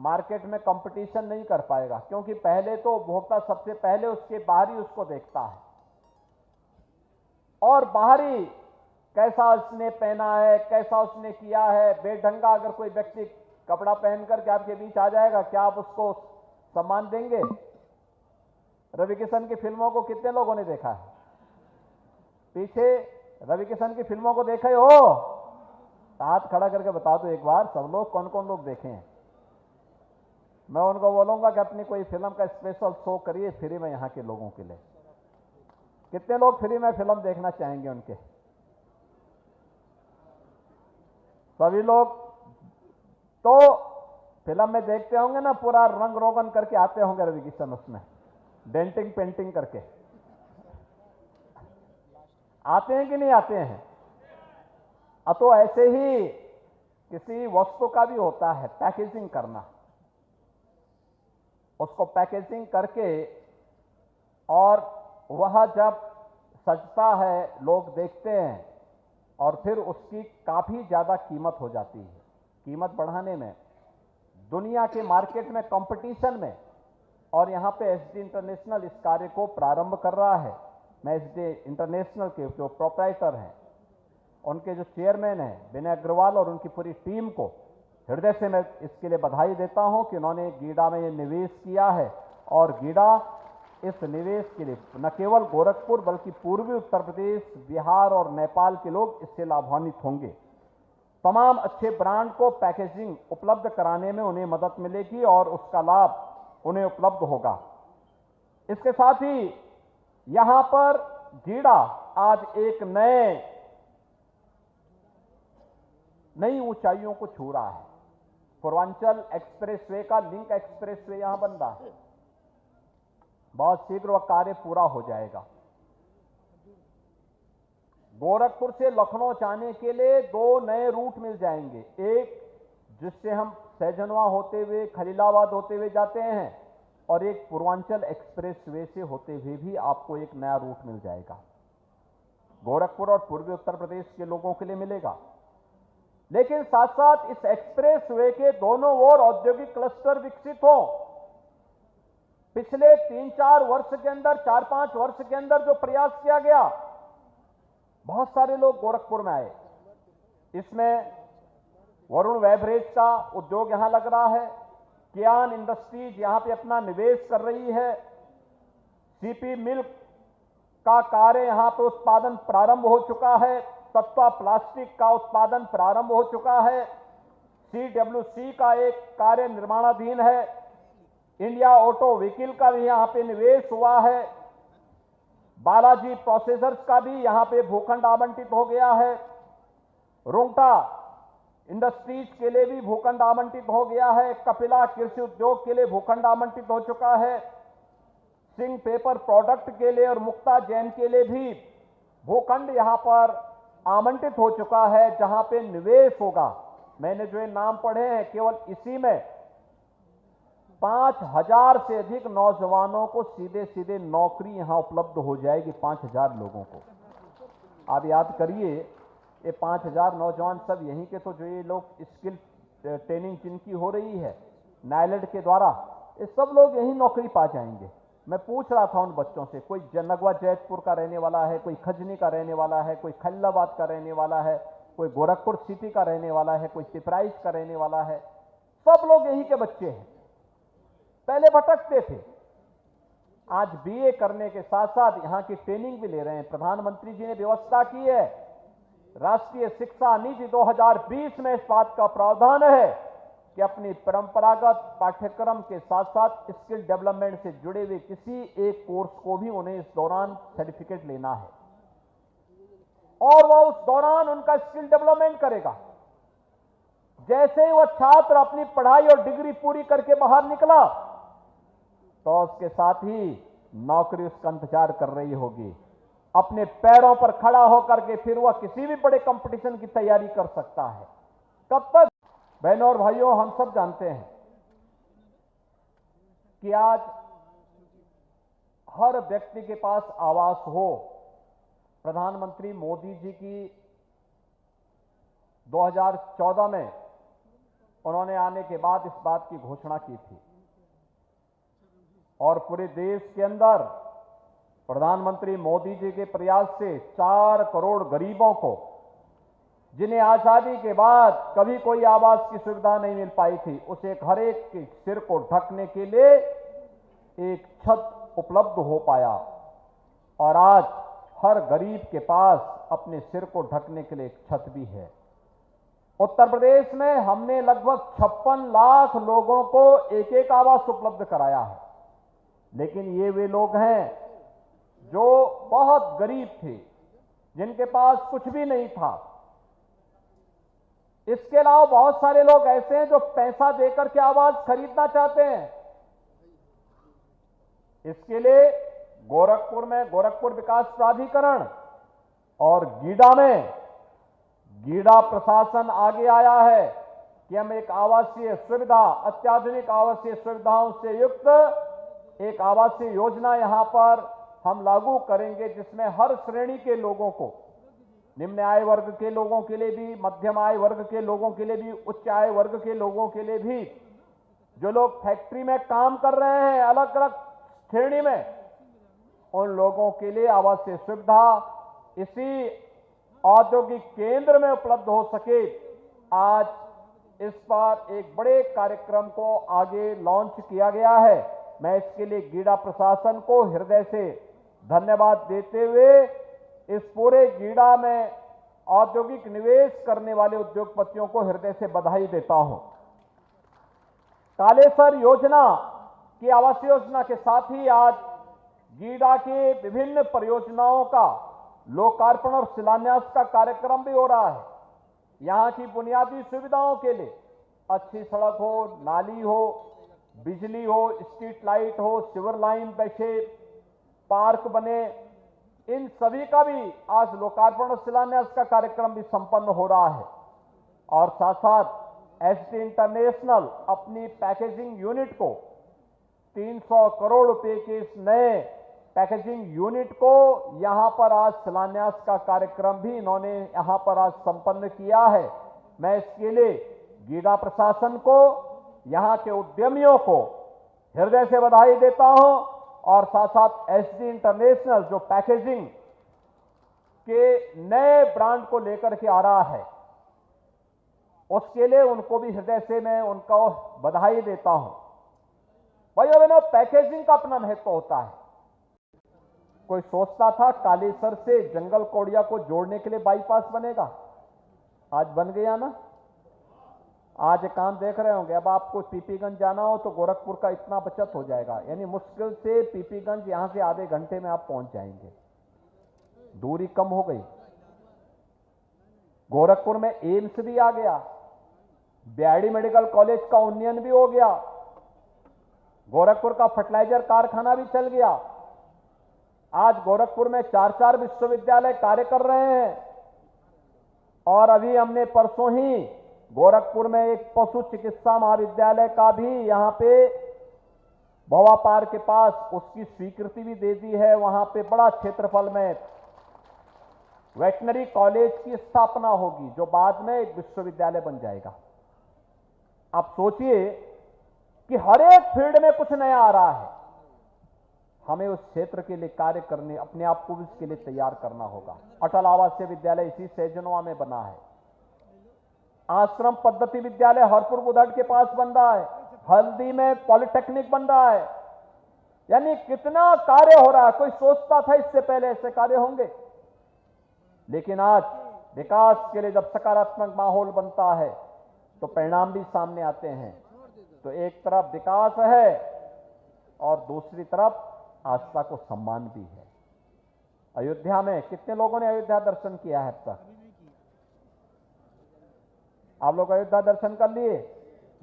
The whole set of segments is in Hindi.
मार्केट में कंपटीशन नहीं कर पाएगा, क्योंकि पहले तो उपभोक्ता सबसे पहले उसके बाहरी उसको देखता है, और बाहरी कैसा उसने पहना है, कैसा उसने किया है। बेढंगा अगर कोई व्यक्ति कपड़ा पहन करके आपके बीच आ जाएगा, क्या आप उसको सम्मान देंगे? रवि किशन की फिल्मों को कितने लोगों ने देखा है? पीछे रवि किशन की फिल्मों को देखे हो? हाथ खड़ा करके बता दो एक बार, सब लोग, कौन कौन लोग देखे हैं। मैं उनको बोलूंगा कि अपनी कोई फिल्म का स्पेशल शो करिए फ्री में यहां के लोगों के लिए। कितने लोग फ्री में फिल्म देखना चाहेंगे उनके? सभी लोग तो फिल्म में देखते होंगे ना, पूरा रंग रोगन करके आते होंगे रवि किशन, उसमें डेंटिंग पेंटिंग करके आते हैं कि नहीं आते हैं? तो ऐसे ही किसी वस्तु का भी होता है पैकेजिंग करना, उसको पैकेजिंग करके, और वह जब सजता है लोग देखते हैं, और फिर उसकी काफी ज्यादा कीमत हो जाती है। कीमत बढ़ाने में, दुनिया के मार्केट में, कंपटीशन में, और यहां पे एसडी इंटरनेशनल इस कार्य को प्रारंभ कर रहा है। मैं एसडी इंटरनेशनल के जो प्रोप्राइटर हैं, उनके जो चेयरमैन हैं विनय अग्रवाल, और उनकी पूरी टीम को हृदय से मैं इसके लिए बधाई देता हूं कि उन्होंने गीडा में ये निवेश किया है। और गीडा इस निवेश के लिए न केवल गोरखपुर बल्कि पूर्वी उत्तर प्रदेश, बिहार और नेपाल के लोग इससे लाभान्वित होंगे। तमाम अच्छे ब्रांड को पैकेजिंग उपलब्ध कराने में उन्हें मदद मिलेगी और उसका लाभ उन्हें उपलब्ध होगा। इसके साथ ही यहां पर गीडा आज एक नई ऊंचाइयों को छू रहा है। पूर्वांचल एक्सप्रेसवे का लिंक एक्सप्रेसवे यहां बन रहा है, बहुत शीघ्र वह कार्य पूरा हो जाएगा। गोरखपुर से लखनऊ जाने के लिए 2 नए रूट मिल जाएंगे, एक जिससे हम सैजनवा होते हुए खलीलाबाद होते हुए जाते हैं, और एक पूर्वांचल एक्सप्रेसवे से होते हुए भी आपको एक नया रूट मिल जाएगा। गोरखपुर और पूर्वी उत्तर प्रदेश के लोगों के लिए मिलेगा। लेकिन साथ साथ इस एक्सप्रेसवे के दोनों ओर औद्योगिक क्लस्टर विकसित हो। पिछले 3-4 वर्ष के अंदर, 4-5 वर्ष के अंदर जो प्रयास किया गया, बहुत सारे लोग गोरखपुर में आए। इसमें वरुण वेबरेज का उद्योग यहां लग रहा है, कियान इंडस्ट्रीज यहां पे अपना निवेश कर रही है, सीपी मिल्क का कार्य यहां पे उत्पादन प्रारंभ हो चुका है, तत्वा प्लास्टिक का उत्पादन प्रारंभ हो चुका है, सीडब्ल्यूसी का एक कार्य निर्माणाधीन है, इंडिया ऑटो व्हीकल का भी यहां पे निवेश हुआ है, बालाजी प्रोसेसर्स का भी यहां पे भूखंड आवंटित हो गया है, रुंगटा इंडस्ट्रीज के लिए भी भूखंड आवंटित हो गया है, कपिला कृषि उद्योग के लिए भूखंड आवंटित हो चुका है, सिंह पेपर प्रोडक्ट के लिए और मुक्ता जैन के लिए भी भूखंड यहां पर आवंटित हो चुका है, जहां पे निवेश होगा। मैंने जो ये नाम पढ़े हैं, केवल इसी में 5000 से अधिक नौजवानों को सीधे सीधे नौकरी यहां उपलब्ध हो जाएगी, 5000 लोगों को। आप याद करिए, ये 5000 नौजवान सब यहीं के, तो जो ये लोग स्किल ट्रेनिंग जिनकी हो रही है नायलेड के द्वारा, ये सब लोग यहीं नौकरी पा जाएंगे। मैं पूछ रहा था उन बच्चों से, कोई नगवा जैतपुर का रहने वाला है, कोई खजनी का रहने वाला है, कोई खैलाबाद का रहने वाला है, कोई गोरखपुर सिटी का रहने वाला है, कोई पिपराइच का रहने वाला है, सब लोग यहीं के बच्चे हैं। पहले भटकते थे, आज बीए करने के साथ साथ यहां की ट्रेनिंग भी ले रहे हैं। प्रधानमंत्री जी ने व्यवस्था की है, राष्ट्रीय शिक्षा नीति 2020 में इस बात का प्रावधान है कि अपनी परंपरागत पाठ्यक्रम के साथ साथ स्किल डेवलपमेंट से जुड़े हुए किसी एक कोर्स को भी उन्हें इस दौरान सर्टिफिकेट लेना है, और वह उस दौरान उनका स्किल डेवलपमेंट करेगा। जैसे ही वह छात्र अपनी पढ़ाई और डिग्री पूरी करके बाहर निकला, तो उसके साथ ही नौकरी उसका इंतजार कर रही होगी। अपने पैरों पर खड़ा होकर के फिर वह किसी भी बड़े कंपटीशन की तैयारी कर सकता है। कब तक? बहनों और भाइयों, हम सब जानते हैं कि आज हर व्यक्ति के पास आवास हो। प्रधानमंत्री मोदी जी की 2014 में उन्होंने आने के बाद इस बात की घोषणा की थी और पूरे देश के अंदर प्रधानमंत्री मोदी जी के प्रयास से 4 करोड़ गरीबों को, जिन्हें आजादी के बाद कभी कोई आवास की सुविधा नहीं मिल पाई थी, उसे हर एक के सिर को ढकने के लिए एक छत उपलब्ध हो पाया और आज हर गरीब के पास अपने सिर को ढकने के लिए एक छत भी है। उत्तर प्रदेश में हमने लगभग 56 लाख लोगों को एक एक आवास उपलब्ध कराया है, लेकिन ये वे लोग हैं जो बहुत गरीब थे, जिनके पास कुछ भी नहीं था। इसके अलावा बहुत सारे लोग ऐसे हैं जो पैसा देकर के आवास खरीदना चाहते हैं। इसके लिए गोरखपुर में गोरखपुर विकास प्राधिकरण और गीडा में गीडा प्रशासन आगे आया है कि हम एक आवासीय सुविधा, अत्याधुनिक आवासीय सुविधाओं से युक्त एक आवासीय योजना यहां पर हम लागू करेंगे, जिसमें हर श्रेणी के लोगों को, निम्न आय वर्ग के लोगों के लिए भी, मध्यम आय वर्ग के लोगों के लिए भी, उच्च आय वर्ग के लोगों के लिए भी, जो लोग फैक्ट्री में काम कर रहे हैं अलग अलग श्रेणी में, उन लोगों के लिए आवासीय सुविधा इसी औद्योगिक केंद्र में उपलब्ध हो सके। आज इस पर एक बड़े कार्यक्रम को आगे लॉन्च किया गया है। मैं इसके लिए गीडा प्रशासन को हृदय से धन्यवाद देते हुए इस पूरे गीडा में औद्योगिक निवेश करने वाले उद्योगपतियों को हृदय से बधाई देता हूं। कालेसर योजना की आवासीय योजना के साथ ही आज गीडा की विभिन्न परियोजनाओं का लोकार्पण और शिलान्यास का कार्यक्रम भी हो रहा है। यहां की बुनियादी सुविधाओं के लिए अच्छी सड़क हो, नाली हो, बिजली हो, स्ट्रीट लाइट हो, सीवर लाइन बैठे, पार्क बने, इन सभी का भी आज लोकार्पण और शिलान्यास का कार्यक्रम भी संपन्न हो रहा है। और साथ साथ एसटी इंटरनेशनल अपनी पैकेजिंग यूनिट को 300 करोड़ रुपए के इस नए पैकेजिंग यूनिट को यहां पर आज शिलान्यास का कार्यक्रम भी इन्होंने यहां पर आज संपन्न किया है। मैं इसके लिए गीडा प्रशासन को, यहां के उद्यमियों को हृदय से बधाई देता हूं और साथ साथ एसडी इंटरनेशनल जो पैकेजिंग के नए ब्रांड को लेकर के आ रहा है, उसके लिए उनको भी हृदय से मैं उनको बधाई देता हूं। भाइयों बहनों, पैकेजिंग का अपना महत्व होता है। कोई सोचता था कालेसर से जंगल कौड़िया को जोड़ने के लिए बाईपास बनेगा, आज बन गया ना। आज काम देख रहे होंगे, अब आपको पीपीगंज जाना हो तो गोरखपुर का इतना बचत हो जाएगा, यानी मुश्किल से पीपीगंज यहां से आधे घंटे में आप पहुंच जाएंगे, दूरी कम हो गई। गोरखपुर में एम्स भी आ गया, बीआईडी मेडिकल कॉलेज का उन्नयन भी हो गया, गोरखपुर का फर्टिलाइजर कारखाना भी चल गया। आज गोरखपुर में 4-4 विश्वविद्यालय कार्य कर रहे हैं और अभी हमने परसों ही गोरखपुर में एक पशु चिकित्सा महाविद्यालय का भी यहां पे भवा पार के पास उसकी स्वीकृति भी दे दी है। वहां पे बड़ा क्षेत्रफल में वेटनरी कॉलेज की स्थापना होगी, जो बाद में एक विश्वविद्यालय बन जाएगा। आप सोचिए कि हर एक फील्ड में कुछ नया आ रहा है, हमें उस क्षेत्र के लिए कार्य करने, अपने आप को इसके लिए तैयार करना होगा। अटल आवासीय विद्यालय इसी सैजनवा में बना है, आश्रम पद्धति विद्यालय हरपुर बुधड़ के पास बन रहा है, हल्दी में पॉलिटेक्निक बन रहा है, यानी कितना कार्य हो रहा है। कोई सोचता था इससे पहले ऐसे कार्य होंगे, लेकिन आज विकास के लिए जब सकारात्मक माहौल बनता है तो परिणाम भी सामने आते हैं। तो एक तरफ विकास है और दूसरी तरफ आस्था को सम्मान भी है। अयोध्या में कितने लोगों ने अयोध्या दर्शन किया है अब तक? आप लोग अयोध्या दर्शन कर लिए?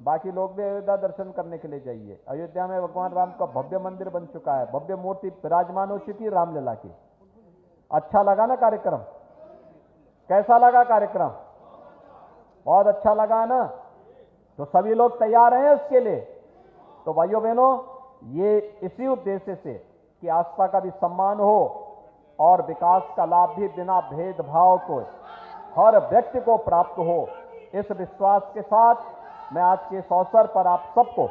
बाकी लोग भी अयोध्या दर्शन करने के लिए जाइए। अयोध्या में भगवान राम का भव्य मंदिर बन चुका है, भव्य मूर्ति विराजमान हो चुकी है रामलला की। अच्छा लगा ना कार्यक्रम? कैसा लगा कार्यक्रम? बहुत अच्छा लगा ना? तो सभी लोग तैयार हैं उसके लिए। तो भाइयों बहनों, ये इसी उद्देश्य से कि आस्था का भी सम्मान हो और विकास का लाभ भी बिना भेदभाव को हर व्यक्ति को प्राप्त हो, इस विश्वास के साथ मैं आज के इस अवसर पर आप सबको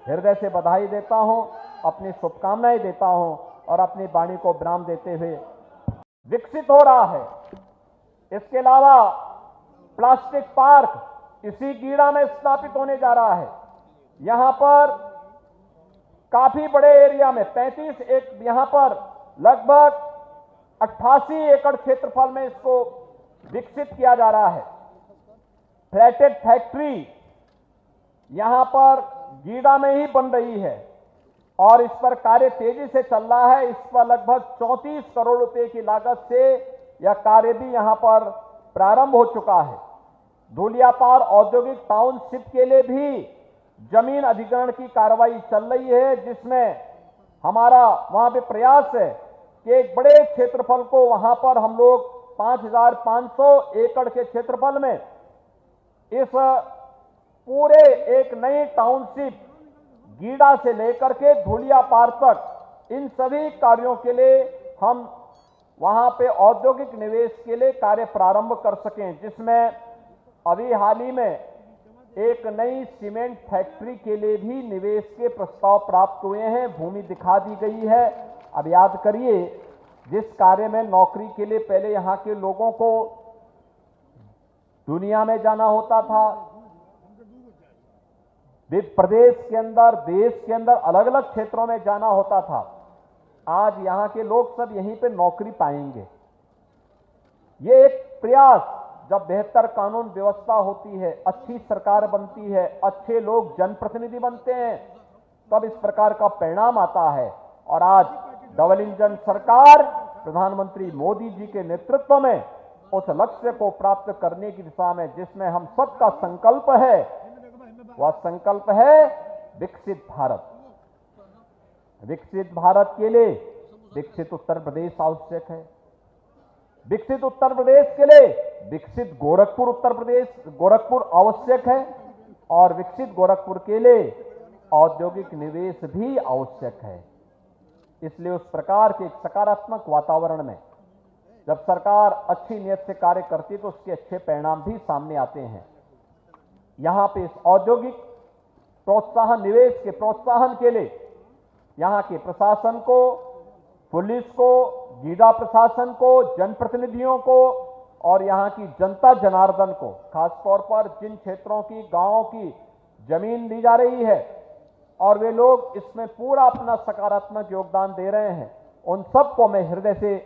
हृदय से बधाई देता हूं, अपनी शुभकामनाएं देता हूं और अपनी वाणी को विराम देते हुए विकसित हो रहा है। इसके अलावा प्लास्टिक पार्क इसी गीड़ा में स्थापित होने जा रहा है। यहां पर काफी बड़े एरिया में 35 यहां पर लगभग 88 एकड़ क्षेत्रफल में इसको विकसित किया जा रहा है। फ्लैटेड फैक्ट्री यहां पर गीड़ा में ही बन रही है और इस पर कार्य तेजी से चल रहा है। इस पर लगभग 34 करोड़ रुपए की लागत से यह कार्य भी यहां पर प्रारंभ हो चुका है। धूलियापार औद्योगिक टाउनशिप के लिए भी जमीन अधिग्रहण की कार्रवाई चल रही है, जिसमें हमारा वहां पे प्रयास है कि एक बड़े क्षेत्रफल को वहां पर हम लोग 5,500 एकड़ के क्षेत्रफल में इस पूरे एक नई टाउनशिप गीड़ा से लेकर के धूलियापार तक इन सभी कार्यों के लिए हम वहां पे औद्योगिक निवेश के लिए कार्य प्रारंभ कर सकें, जिसमें अभी हाल ही में एक नई सीमेंट फैक्ट्री के लिए भी निवेश के प्रस्ताव प्राप्त हुए हैं, भूमि दिखा दी गई है। अब याद करिए, जिस कार्य में नौकरी के लिए पहले यहां के लोगों को दुनिया में जाना होता था, प्रदेश के अंदर, देश के अंदर अलग अलग क्षेत्रों में जाना होता था, आज यहां के लोग सब यहीं पे नौकरी पाएंगे। ये एक प्रयास, जब बेहतर कानून व्यवस्था होती है, अच्छी सरकार बनती है, अच्छे लोग जनप्रतिनिधि बनते हैं, तब इस प्रकार का परिणाम आता है। और आज डबल इंजन सरकार प्रधानमंत्री मोदी जी के नेतृत्व में उस लक्ष्य को प्राप्त करने की दिशा में जिसमें हम सबका संकल्प है, वह संकल्प है विकसित भारत। विकसित भारत के लिए विकसित उत्तर प्रदेश आवश्यक है। विकसित उत्तर प्रदेश के लिए विकसित गोरखपुर आवश्यक है और विकसित गोरखपुर के लिए औद्योगिक निवेश भी आवश्यक है। इसलिए उस प्रकार के एक सकारात्मक वातावरण में जब सरकार अच्छी नीयत से कार्य करती है तो उसके अच्छे परिणाम भी सामने आते हैं। यहां पे इस औद्योगिक प्रोत्साहन, निवेश के प्रोत्साहन के लिए यहां के प्रशासन को, पुलिस को, गीड़ा प्रशासन को, जनप्रतिनिधियों को और यहां की जनता जनार्दन को, खासतौर पर जिन क्षेत्रों की, गांवों की जमीन दी जा रही है और वे लोग इसमें पूरा अपना सकारात्मक योगदान दे रहे हैं, उन सबको मैं हृदय से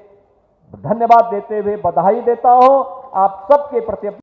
धन्यवाद देते हुए बधाई देता हूं। आप सबके प्रति